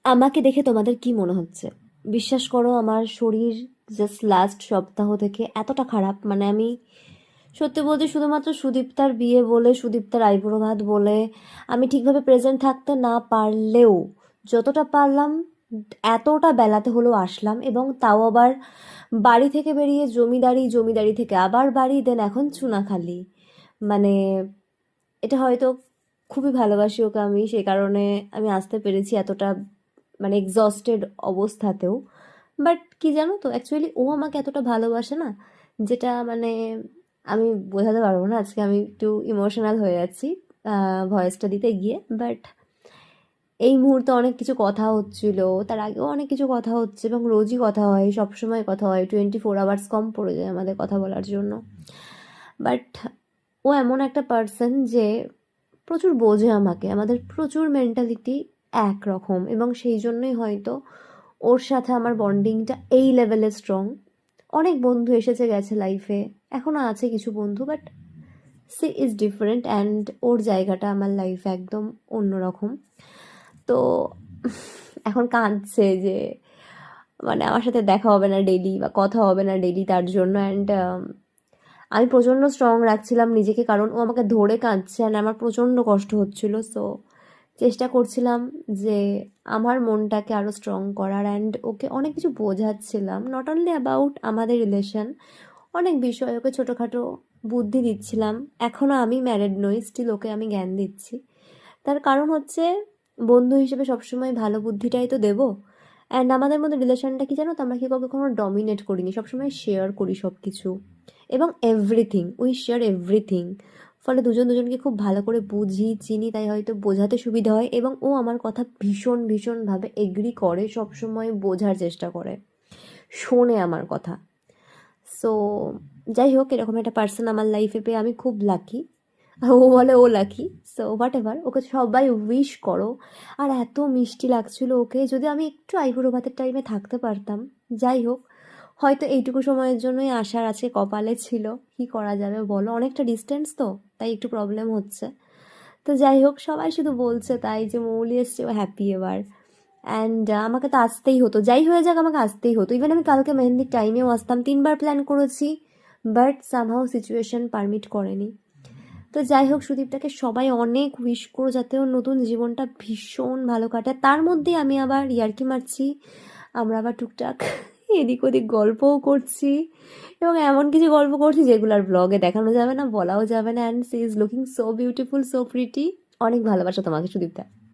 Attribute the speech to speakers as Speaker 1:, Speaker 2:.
Speaker 1: আমাকে দেখে তোমাদের কি মনে হচ্ছে? বিশ্বাস করো, আমার শরীর জাস্ট লাস্ট সপ্তাহ থেকে এতটা খারাপ, মানে আমি সত্যি বলতে শুধুমাত্র সুদীপ্তার বিয়ে বলে, সুদীপ্তার আইবুড়ো ভাত বলে আমি ঠিকভাবে প্রেজেন্ট থাকতে না পারলেও যতটা পারলাম এতটা বেলাতে হলেও আসলাম, এবং তাও আবার বাড়ি থেকে বেরিয়ে জমিদারি, জমিদারি থেকে আবার বাড়ি, দেন এখন চুনাখালি। মানে এটা হয়তো খুবই ভালোবাসি ওকে আমি, সেই কারণে আমি আসতে পেরেছি এতটা মানে এক্সস্টেড অবস্থাতেও। বাট কি জানো তো, অ্যাকচুয়ালি ও আমাকে এতটা ভালোবাসে না, যেটা মানে আমি বোঝাতে পারবো না। আজকে আমি একটু ইমোশনাল হয়ে যাচ্ছি ভয়েসটা দিতে গিয়ে। বাট এই মুহূর্তে অনেক কিছু কথা হচ্ছিল, তার আগেও অনেক কিছু কথা হচ্ছে, এবং রোজই কথা হয়, সবসময় কথা হয়, 24 আওয়ার্স কম পড়ে যায় আমাদের কথা বলার জন্য। বাট ও এমন একটা পার্সন যে প্রচুর বোঝে আমাকে, আমাদের প্রচুর মেন্টালিটি একরকম, এবং সেই জন্যই হয়তো ওর সাথে আমার বন্ডিংটা এই লেভেলে স্ট্রং। অনেক বন্ধু এসেছে গেছে লাইফে, এখনও আছে কিছু বন্ধু, but she is different, and ওর জায়গাটা আমার লাইফে একদম অন্যরকম। তো এখন কাঁদছে যে মানে আমার সাথে দেখা হবে না ডেলি বা কথা হবে না ডেলি তার জন্য। অ্যান্ড আমি প্রচণ্ড স্ট্রং রাখছিলাম নিজেকে, কারণ ও আমাকে ধরে কাঁদছে অ্যান্ড আমার প্রচণ্ড কষ্ট হচ্ছিল। সো চেষ্টা করছিলাম যে আমার মনটাকে আরও স্ট্রং করার, অ্যান্ড ওকে অনেক কিছু বোঝাচ্ছিলাম, নট অনলি অ্যাবাউট আমাদের রিলেশন, অনেক বিষয় ওকে ছোটোখাটো বুদ্ধি দিচ্ছিলাম। এখনও আমি ম্যারিড নই, স্টিল ওকে আমি জ্ঞান দিচ্ছি। তার কারণ হচ্ছে বন্ধু হিসেবে সবসময় ভালো বুদ্ধিটাই তো দেবো। অ্যান্ড আমাদের মধ্যে রিলেশনটা কি জানো তো, আমরা কি কখনো ডমিনেট করিনি, সবসময় শেয়ার করি সব কিছু, এবং এভরিথিং উই শেয়ার এভরিথিং। ফলে দুজন দুজনকে খুব ভালো করে বুঝি চিনি, তাই হয়তো বোঝাতে সুবিধা হয়, এবং ও আমার কথা ভীষণ ভীষণভাবে এগ্রি করে, সবসময় বোঝার চেষ্টা করে, শোনে আমার কথা। সো যাই হোক, এরকম একটা পার্সন আমার লাইফে পেয়ে আমি খুব লাকি। ও বলে ও লাকি। সো হোয়াট এভার, ওকে সবাই উইশ করো। আর এত মিষ্টি লাগছিল ওকে, যদি আমি একটু আইবুড়ো ভাতের টাইমে থাকতে পারতাম। যাই হোক, হয়তো এইটুকু সময়ের জন্যই আসার আছে, কপালে ছিল, কি করা যাবে বলো, অনেকটা ডিস্টেন্স তো, তাই একটু প্রবলেম হচ্ছে। তো যাই হোক, সবাই শুধু বলছে তাই যে মৌলি এসছে, ও হ্যাপি এবার। অ্যান্ড আমাকে তো আসতেই হতো, যাই হয়ে যাক আমাকে আসতেই হতো। ইভেন আমি কালকে মেহেন্দির টাইমেও আসতাম, 3বার প্ল্যান করেছি, বাট সামহাও সিচুয়েশন পারমিট করেনি। তো যাই হোক, সুদীপটাকে সবাই অনেক উইশ করো যাতে ওর নতুন জীবনটা ভীষণ ভালো কাটায়। তার মধ্যেই আমি আবার ইয়ার্কি মারছি, আমরা আবার টুকটাক এদিক ওদিক গল্পও করছি, এবং এমন কিছু গল্প করছি যেগুলো আর ব্লগে দেখানো যাবে না, বলাও যাবে না। And she is looking so beautiful, so pretty. অনেক ভালোবাসা তোমাকে সুদীপটা।